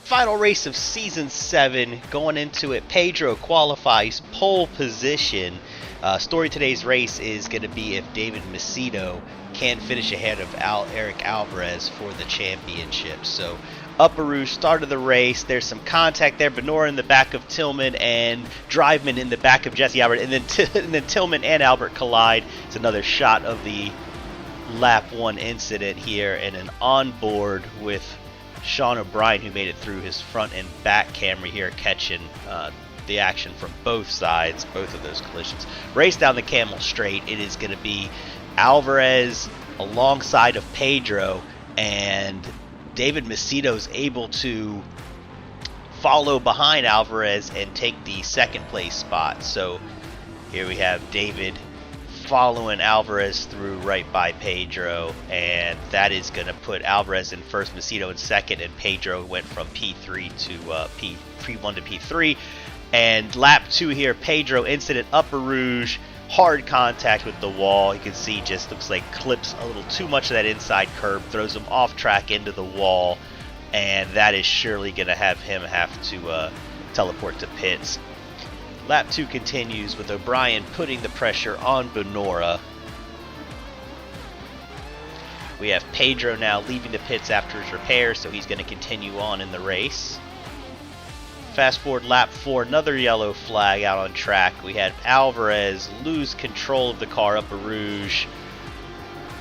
Final race of Season 7, going into it, Pedro qualifies pole position. Story today's race is going to be if David Macedo can finish ahead of Eric Alvarez for the championship. So Upper Rouge started the race. There's some contact there. Benora in the back of Tillman and Driveman in the back of Jesse Albert. And then Tillman and Albert collide. It's another shot of the lap 1 incident here, and an onboard with Sean O'Brien, who made it through his front and back camera here, catching the action from both sides, both of those collisions. Race down the Camel Straight. It is going to be Alvarez alongside of Pedro, and David Macedo's able to follow behind Alvarez and take the second place spot. So here we have David following Alvarez through right by Pedro, and that is going to put Alvarez in first, Macedo in second, and Pedro went from P3 to P1 to P3. And lap 2 here, Pedro incident, Upper Rouge, hard contact with the wall. You can see just looks like clips a little too much of that inside curb, throws him off track into the wall, and that is surely going to have him have to teleport to pits. Lap 2 continues with O'Brien putting the pressure on Benora. We have Pedro now leaving the pits after his repair, so he's going to continue on in the race. Fast forward lap 4, another yellow flag out on track. We had Alvarez lose control of the car, Upper Rouge,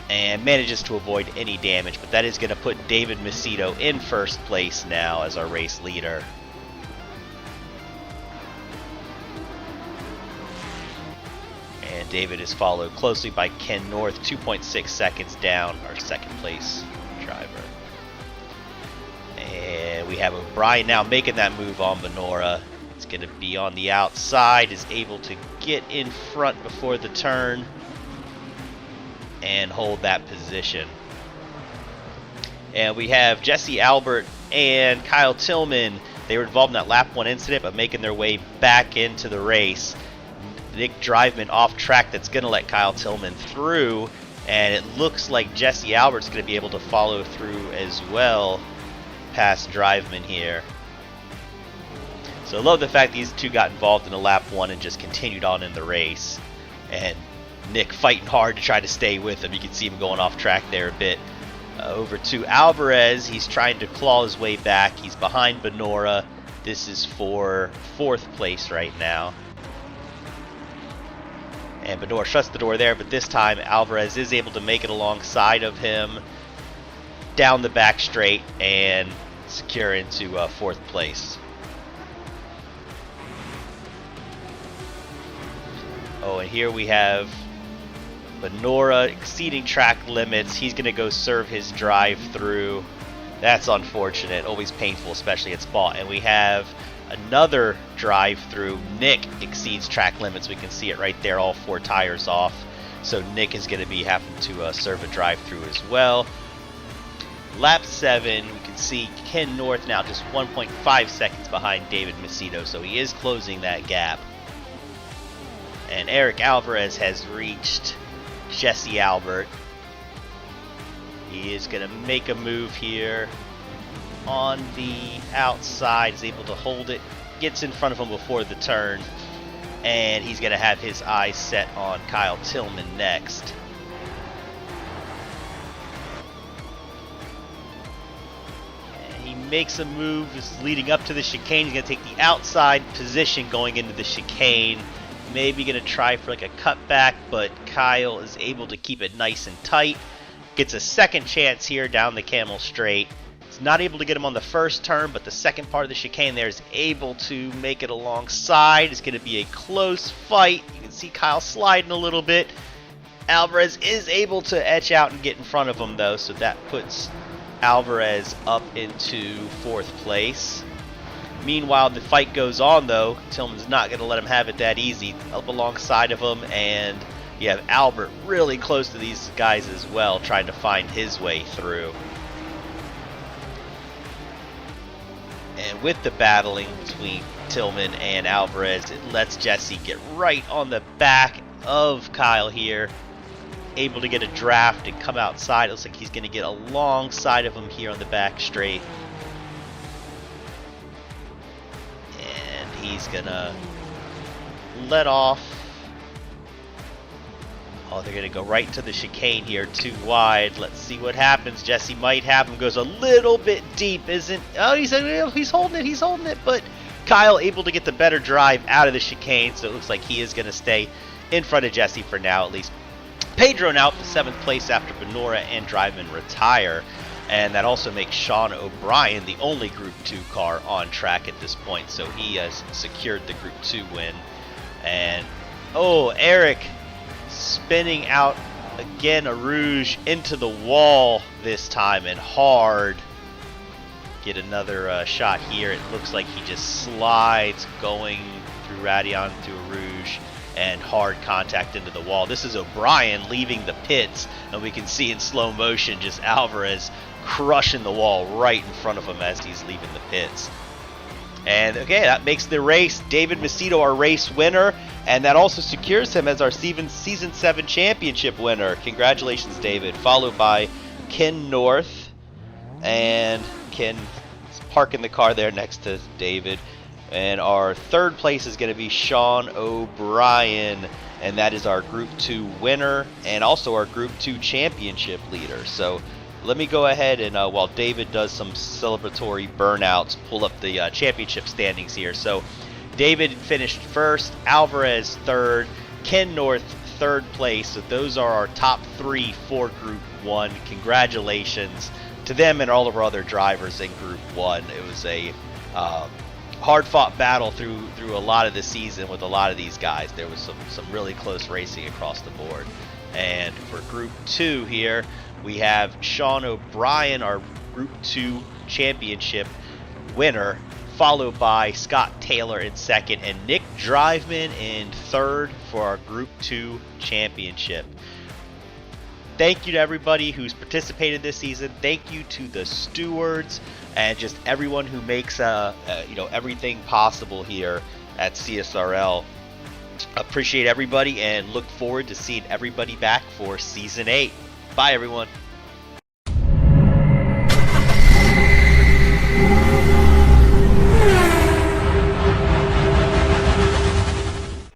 and manages to avoid any damage, but that is going to put David Macedo in first place now as our race leader. And David is followed closely by Ken North, 2.6 seconds down, our second place driver. And we have O'Brien now making that move on Benora. It's going to be on the outside, is able to get in front before the turn and hold that position. And we have Jesse Albert and Kyle Tillman. They were involved in that lap 1 incident, but making their way back into the race. Nick Driveman off track, that's going to let Kyle Tillman through, and it looks like Jesse Albert's going to be able to follow through as well past Driveman here. So I love the fact these two got involved in a lap 1 and just continued on in the race, and Nick fighting hard to try to stay with him. You can see him going off track there a bit. Over to Alvarez, he's trying to claw his way back. He's behind Benora. This is for 4th place right now. And Benora shuts the door there, but this time Alvarez is able to make it alongside of him down the back straight and secure into 4th place. Oh, and here we have Benora exceeding track limits. He's going to go serve his drive-through. That's unfortunate, always painful, especially at Spa. And we have another drive-through. Nick exceeds track limits. We can see it right there, all 4 tires off. So Nick is going to be having to serve a drive-through as well. Lap 7, we can see Ken North now just 1.5 seconds behind David Macedo, so he is closing that gap. And Eric Alvarez has reached Jesse Albert. He is going to make a move here on the outside, is able to hold it, gets in front of him before the turn, and he's going to have his eyes set on Kyle Tillman next. And he makes a move leading up to the chicane. He's going to take the outside position going into the chicane, maybe going to try for like a cutback, but Kyle is able to keep it nice and tight. Gets a second chance here down the Camel Straight. Not able to get him on the first turn, but the second part of the chicane there is able to make it alongside. It's going to be a close fight. You can see Kyle sliding a little bit. Alvarez is able to etch out and get in front of him though, so that puts Alvarez up into 4th place. Meanwhile, the fight goes on though. Tillman's not going to let him have it that easy. Up alongside of him, and you have Albert really close to these guys as well, trying to find his way through. And with the battling between Tillman and Alvarez, it lets Jesse get right on the back of Kyle here. Able to get a draft and come outside. It looks like he's going to get alongside of him here on the back straight. he's gonna let off. Oh, they're gonna go right into the chicane here, too wide. Let's see what happens. Jesse might have him, goes a little bit deep, isn't? Oh, he's holding it, but Kyle able to get the better drive out of the chicane, so it looks like he is gonna stay in front of Jesse for now, at least. Pedro now for 7th place after Benora and Driveman retire, and that also makes Sean O'Brien the only Group 2 car on track at this point, so he has secured the Group 2 win. And oh, Eric spinning out again, a Rouge into the wall this time, and hard. Get another shot here. It looks like he just slides going through Radion to a Rouge, and hard contact into the wall. This is O'Brien leaving the pits, and we can see in slow motion just Alvarez crushing the wall right in front of him as he's leaving the pits. And okay, that makes the race David Macedo our race winner, and that also secures him as our Season 7 championship winner. Congratulations, David. Followed by Ken North, and Ken is parking the car there next to David. And our 3rd place is going to be Sean O'Brien, and that is our Group 2 winner and also our Group 2 championship leader. So let me go ahead and while David does some celebratory burnouts, pull up the championship standings here. So David finished 1st, Alvarez 3rd, Ken North 3rd place. So those are our top 3 for Group 1. Congratulations to them and all of our other drivers in Group 1. It was a hard-fought battle through a lot of the season with a lot of these guys. There was some really close racing across the board. And for Group 2 here, we have Sean O'Brien, our Group 2 championship winner, followed by Scott Taylor in 2nd and Nick Driveman in 3rd for our Group 2 championship. Thank you to everybody who's participated this season. Thank you to the stewards and just everyone who makes everything possible here at CSRL. Appreciate everybody and look forward to seeing everybody back for Season 8. Bye, everyone.